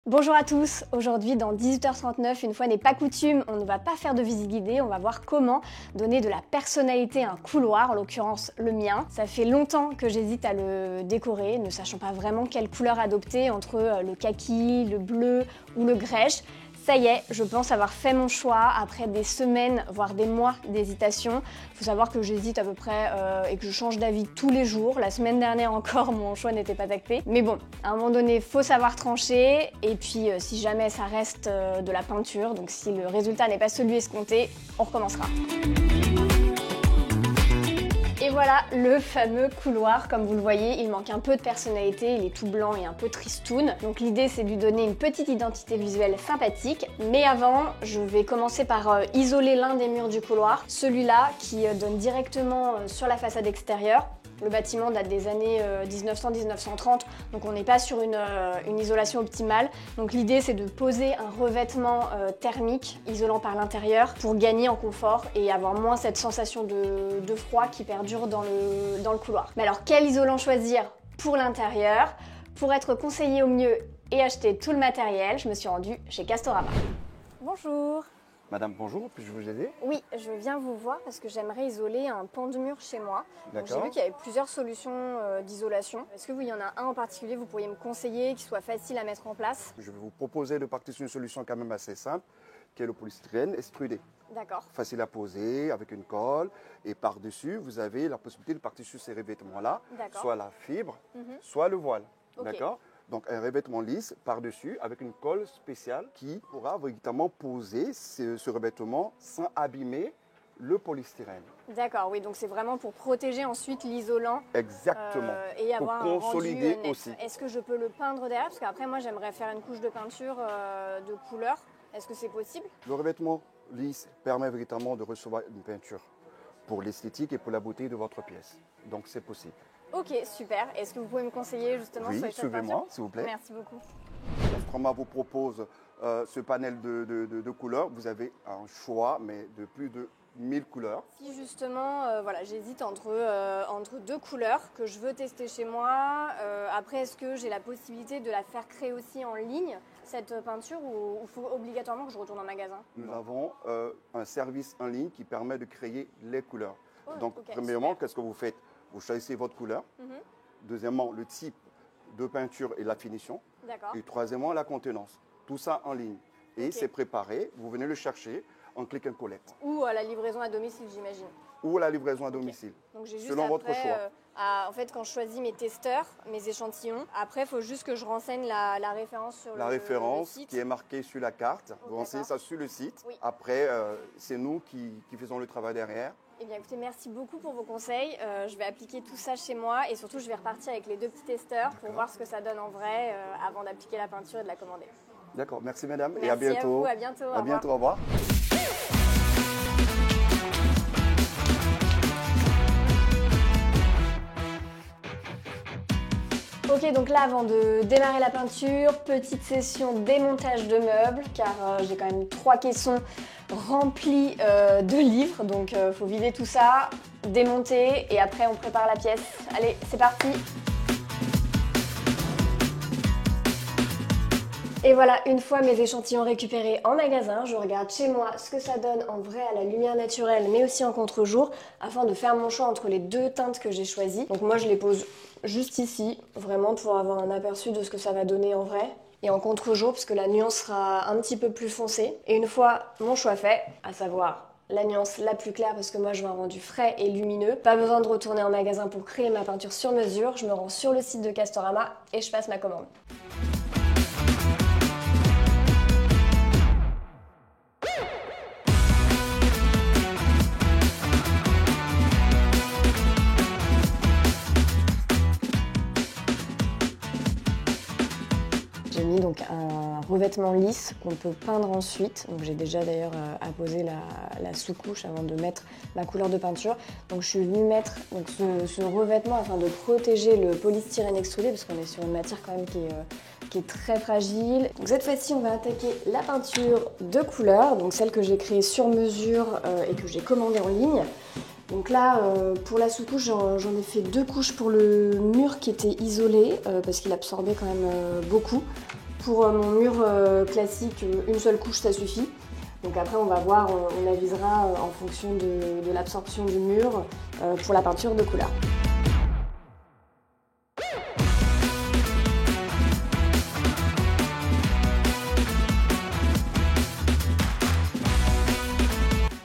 Bonjour à tous, aujourd'hui dans 18h39, une fois n'est pas coutume, on ne va pas faire de visite guidée, on va voir comment donner de la personnalité à un couloir, en l'occurrence le mien. Ça fait longtemps que j'hésite à le décorer, ne sachant pas vraiment quelle couleur adopter entre le kaki, le bleu ou le grège. Ça y est, je pense avoir fait mon choix après des semaines, voire des mois d'hésitation. Il faut savoir que j'hésite à peu près et que je change d'avis tous les jours. La semaine dernière encore, mon choix n'était pas acté. Mais bon, à un moment donné, il faut savoir trancher. Et puis, si jamais ça reste de la peinture, donc si le résultat n'est pas celui escompté, on recommencera. Et voilà le fameux couloir, comme vous le voyez, il manque un peu de personnalité, il est tout blanc et un peu tristoun. Donc l'idée c'est de lui donner une petite identité visuelle sympathique. Mais avant, je vais commencer par isoler l'un des murs du couloir, celui-là qui donne directement sur la façade extérieure. Le bâtiment date des années 1900-1930, donc on n'est pas sur une isolation optimale. Donc l'idée c'est de poser un revêtement thermique isolant par l'intérieur pour gagner en confort et avoir moins cette sensation de froid qui perdure dans le couloir. Mais alors quel isolant choisir pour l'intérieur? Pour être conseillé au mieux et acheter tout le matériel, je me suis rendue chez Castorama. Bonjour. Madame, bonjour, puis-je vous aider? Oui, je viens vous voir parce que j'aimerais isoler un pan de mur chez moi. J'ai vu qu'il y avait plusieurs solutions d'isolation. Est-ce que vous, il y en a un en particulier, vous pourriez me conseiller, qui soit facile à mettre en place? Je vais vous proposer de partir sur une solution quand même assez simple, qui est le polystyrène extrudé. D'accord. Facile à poser, avec une colle, et par-dessus, vous avez la possibilité de partir sur ces revêtements-là, soit la fibre, soit le voile. Okay. D'accord? Donc un revêtement lisse par-dessus avec une colle spéciale qui pourra véritablement poser ce revêtement sans abîmer le polystyrène. D'accord, oui, donc c'est vraiment pour protéger ensuite l'isolant. Exactement. Et avoir pour consolider un rendu net. aussi. Est-ce que je peux le peindre derrière? Parce qu'après moi j'aimerais faire une couche de peinture de couleur. Est-ce que c'est possible? Le revêtement lisse permet véritablement de recevoir une peinture pour l'esthétique et pour la beauté de votre pièce. Donc c'est possible. Ok, super. Est-ce que vous pouvez me conseiller justement sur cette peinture? Suivez-moi, s'il vous plaît. Merci beaucoup. Castorama vous propose ce panel de couleurs. Vous avez un choix, mais de plus de 1000 couleurs. Si justement, voilà, j'hésite entre deux couleurs que je veux tester chez moi. Après, est-ce que j'ai la possibilité de la faire créer aussi en ligne, cette peinture, ou il faut obligatoirement que je retourne en magasin? Nous avons un service en ligne qui permet de créer les couleurs. Oh, donc, okay, premièrement, super. qu'est-ce que vous faites? Vous choisissez votre couleur. Deuxièmement, le type de peinture et la finition. D'accord. Et troisièmement, la contenance. Tout ça en ligne. Et c'est préparé. Vous venez le chercher en click and collect. Ou à la livraison à domicile, j'imagine. Ou à la livraison à domicile. Donc j'ai juste selon après, votre choix. En fait, quand je choisis mes testeurs, mes échantillons, après, il faut juste que je renseigne la référence sur La le référence site. qui est marquée sur la carte. Vous renseignez ça sur le site. Oui. Après, c'est nous qui faisons le travail derrière. Eh bien, écoutez, merci beaucoup pour vos conseils. Je vais appliquer tout ça chez moi et surtout, je vais repartir avec les deux petits testeurs pour voir ce que ça donne en vrai avant d'appliquer la peinture et de la commander. D'accord, merci madame Merci et à bientôt. Vous, à bientôt. À bientôt, au revoir. Ok, donc là, avant de démarrer la peinture, petite session démontage de meubles, car j'ai quand même 3 caissons remplis de livres, donc il faut vider tout ça, démonter, et après on prépare la pièce. Allez, c'est parti! Et voilà, une fois mes échantillons récupérés en magasin, je regarde chez moi ce que ça donne en vrai à la lumière naturelle, mais aussi en contre-jour, afin de faire mon choix entre les deux teintes que j'ai choisies. Donc moi je les pose juste ici, vraiment pour avoir un aperçu de ce que ça va donner en vrai. Et en contre-jour, parce que la nuance sera un petit peu plus foncée. Et une fois mon choix fait, à savoir la nuance la plus claire, parce que moi je veux un rendu frais et lumineux, pas besoin de retourner en magasin pour créer ma peinture sur mesure, je me rends sur le site de Castorama et je passe ma commande. J'ai mis donc un revêtement lisse qu'on peut peindre ensuite. Donc j'ai déjà d'ailleurs apposé la sous-couche avant de mettre ma couleur de peinture. Donc je suis venue mettre donc, ce revêtement afin de protéger le polystyrène extrudé parce qu'on est sur une matière quand même qui est très fragile. Donc cette fois-ci on va attaquer la peinture de couleur, donc celle que j'ai créée sur mesure et que j'ai commandée en ligne. Donc là, pour la sous-couche, j'en ai fait 2 couches pour le mur qui était isolé parce qu'il absorbait quand même beaucoup. Pour mon mur classique, une seule couche ça suffit. Donc après on va voir, on avisera en fonction de l'absorption du mur pour la peinture de couleur.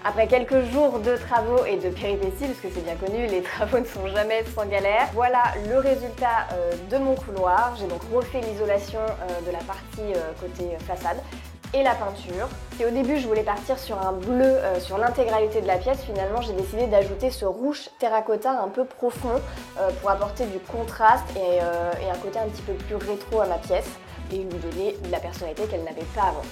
Après quelques jours de travaux et de péripéties, parce que c'est bien connu, les travaux ne sont jamais sans galère, voilà le résultat de mon couloir. J'ai donc refait l'isolation de la partie côté façade et la peinture. Et au début, je voulais partir sur un bleu sur l'intégralité de la pièce. Finalement, j'ai décidé d'ajouter ce rouge terracotta un peu profond pour apporter du contraste et un côté un petit peu plus rétro à ma pièce et lui donner de la personnalité qu'elle n'avait pas avant.